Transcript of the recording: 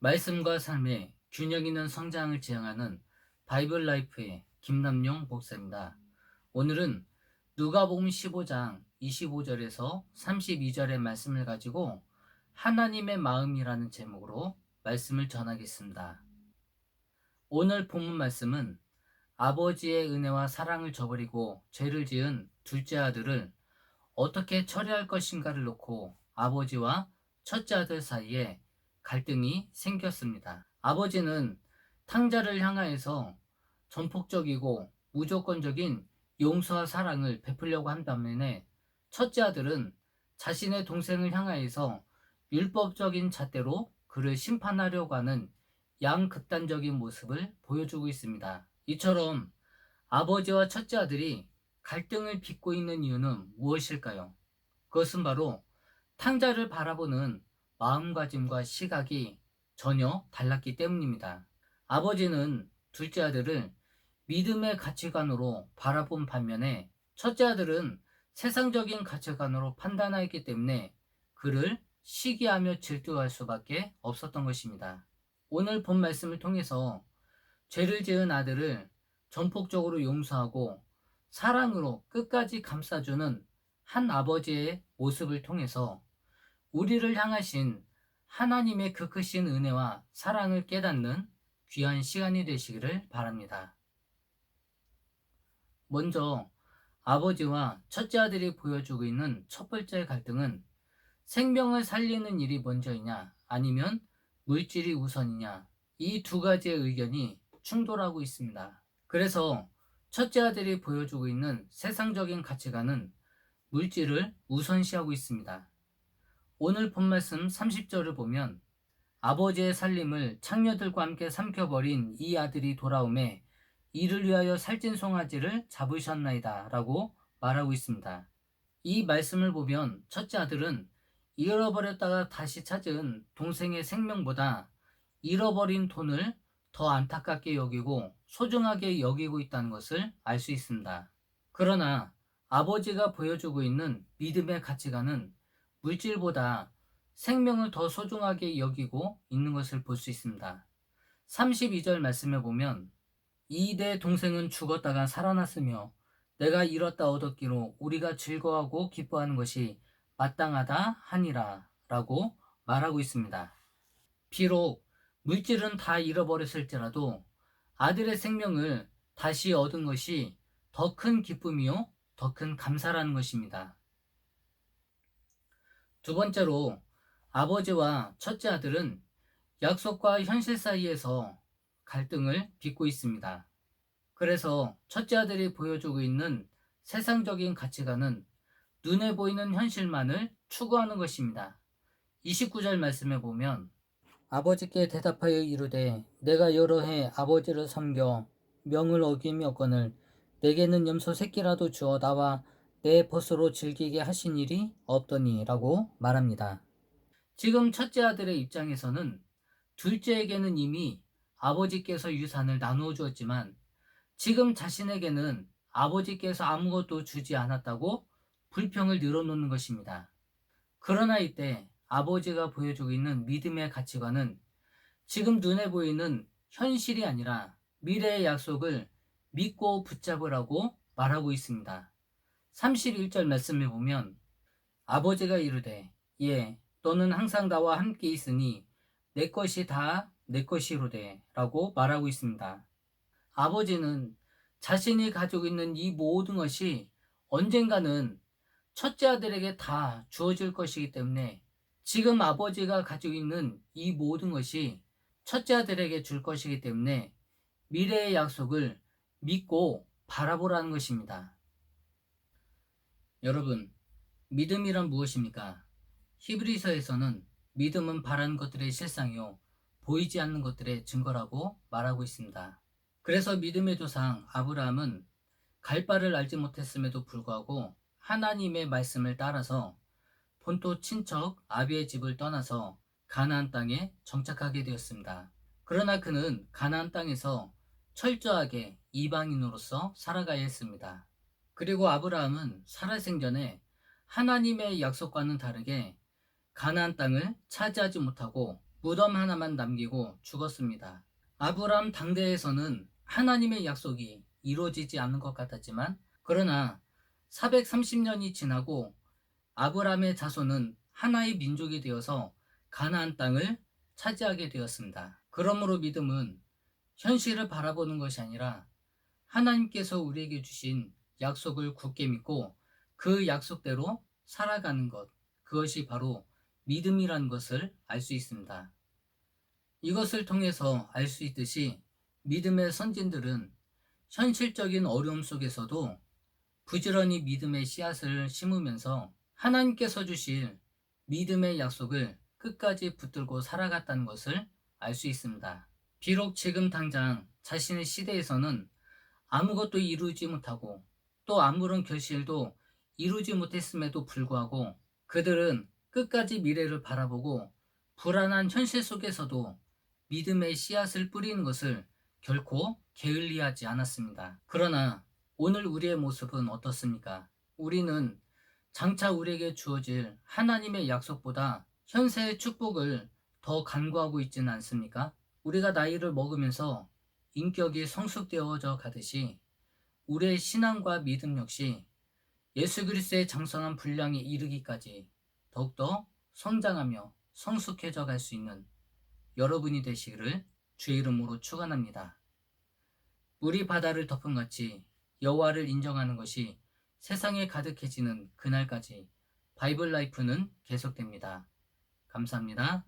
말씀과 삶의 균형 있는 성장을 지향하는 바이블 라이프의 김남용 목사입니다. 오늘은 누가복음 15장 25절에서 32절의 말씀을 가지고 하나님의 마음이라는 제목으로 말씀을 전하겠습니다. 오늘 본문 말씀은 아버지의 은혜와 사랑을 저버리고 죄를 지은 둘째 아들을 어떻게 처리할 것인가를 놓고 아버지와 첫째 아들 사이에 갈등이 생겼습니다. 아버지는 탕자를 향하여서 전폭적이고 무조건적인 용서와 사랑을 베풀려고 한 반면에 첫째 아들은 자신의 동생을 향하여서 율법적인 잣대로 그를 심판하려고 하는 양극단적인 모습을 보여주고 있습니다. 이처럼 아버지와 첫째 아들이 갈등을 빚고 있는 이유는 무엇일까요? 그것은 바로 탕자를 바라보는 마음가짐과 시각이 전혀 달랐기 때문입니다. 아버지는 둘째 아들을 믿음의 가치관으로 바라본 반면에 첫째 아들은 세상적인 가치관으로 판단하였기 때문에 그를 시기하며 질투할 수밖에 없었던 것입니다. 오늘 본 말씀을 통해서 죄를 지은 아들을 전폭적으로 용서하고 사랑으로 끝까지 감싸주는 한 아버지의 모습을 통해서 우리를 향하신 하나님의 그 크신 은혜와 사랑을 깨닫는 귀한 시간이 되시기를 바랍니다. 먼저 아버지와 첫째 아들이 보여주고 있는 첫 번째 갈등은 생명을 살리는 일이 먼저이냐 아니면 물질이 우선이냐, 이 두 가지의 의견이 충돌하고 있습니다. 그래서 첫째 아들이 보여주고 있는 세상적인 가치관은 물질을 우선시하고 있습니다. 오늘 본 말씀 30절을 보면 아버지의 살림을 창녀들과 함께 삼켜버린 이 아들이 돌아오매 이를 위하여 살찐 송아지를 잡으셨나이다 라고 말하고 있습니다. 이 말씀을 보면 첫째 아들은 잃어버렸다가 다시 찾은 동생의 생명보다 잃어버린 돈을 더 안타깝게 여기고 소중하게 여기고 있다는 것을 알 수 있습니다. 그러나 아버지가 보여주고 있는 믿음의 가치관은 물질보다 생명을 더 소중하게 여기고 있는 것을 볼 수 있습니다. 32절 말씀에 보면 이 내 동생은 죽었다가 살아났으며 내가 잃었다 얻었기로 우리가 즐거워하고 기뻐하는 것이 마땅하다 하니라 라고 말하고 있습니다. 비록 물질은 다 잃어버렸을지라도 아들의 생명을 다시 얻은 것이 더 큰 기쁨이요 더 큰 감사라는 것입니다. 두 번째로 아버지와 첫째 아들은 약속과 현실 사이에서 갈등을 빚고 있습니다. 그래서 첫째 아들이 보여주고 있는 세상적인 가치관은 눈에 보이는 현실만을 추구하는 것입니다. 29절 말씀에 보면 아버지께 대답하여 이르되 내가 여러 해 아버지를 섬겨 명을 어기며거늘 내게는 염소 새끼라도 주어 나와 내 벗으로 즐기게 하신 일이 없더니 라고 말합니다. 지금 첫째 아들의 입장에서는 둘째에게는 이미 아버지께서 유산을 나누어 주었지만 지금 자신에게는 아버지께서 아무것도 주지 않았다고 불평을 늘어놓는 것입니다. 그러나 이때 아버지가 보여주고 있는 믿음의 가치관은 지금 눈에 보이는 현실이 아니라 미래의 약속을 믿고 붙잡으라고 말하고 있습니다. 31절 말씀에 보면 아버지가 이르되 예 너는 항상 나와 함께 있으니 내 것이 다 내 것이로되 라고 말하고 있습니다. 아버지는 자신이 가지고 있는 이 모든 것이 언젠가는 첫째 아들에게 다 주어질 것이기 때문에 지금 아버지가 가지고 있는 이 모든 것이 첫째 아들에게 줄 것이기 때문에 미래의 약속을 믿고 바라보라는 것입니다. 여러분, 믿음이란 무엇입니까? 히브리서에서는 믿음은 바라는 것들의 실상이요 보이지 않는 것들의 증거라고 말하고 있습니다. 그래서 믿음의 조상 아브라함은 갈 바를 알지 못했음에도 불구하고 하나님의 말씀을 따라서 본토 친척 아비의 집을 떠나서 가나안 땅에 정착하게 되었습니다. 그러나 그는 가나안 땅에서 철저하게 이방인으로서 살아가야 했습니다. 그리고 아브라함은 살아생전에 하나님의 약속과는 다르게 가나안 땅을 차지하지 못하고 무덤 하나만 남기고 죽었습니다. 아브라함 당대에서는 하나님의 약속이 이루어지지 않는 것 같았지만, 그러나 430년이 지나고 아브라함의 자손은 하나의 민족이 되어서 가나안 땅을 차지하게 되었습니다. 그러므로 믿음은 현실을 바라보는 것이 아니라 하나님께서 우리에게 주신 약속을 굳게 믿고 그 약속대로 살아가는 것, 그것이 바로 믿음이라는 것을 알 수 있습니다. 이것을 통해서 알 수 있듯이 믿음의 선진들은 현실적인 어려움 속에서도 부지런히 믿음의 씨앗을 심으면서 하나님께서 주실 믿음의 약속을 끝까지 붙들고 살아갔다는 것을 알 수 있습니다. 비록 지금 당장 자신의 시대에서는 아무것도 이루지 못하고 또 아무런 결실도 이루지 못했음에도 불구하고 그들은 끝까지 미래를 바라보고 불안한 현실 속에서도 믿음의 씨앗을 뿌리는 것을 결코 게을리하지 않았습니다. 그러나 오늘 우리의 모습은 어떻습니까? 우리는 장차 우리에게 주어질 하나님의 약속보다 현세의 축복을 더 간구하고 있지는 않습니까? 우리가 나이를 먹으면서 인격이 성숙되어져 가듯이 우리의 신앙과 믿음 역시 예수 그리스도의 장성한 분량에 이르기까지 더욱더 성장하며 성숙해져 갈 수 있는 여러분이 되시기를 주의 이름으로 축원합니다. 물이 바다를 덮은 같이 여호와를 인정하는 것이 세상에 가득해지는 그날까지 바이블 라이프는 계속됩니다. 감사합니다.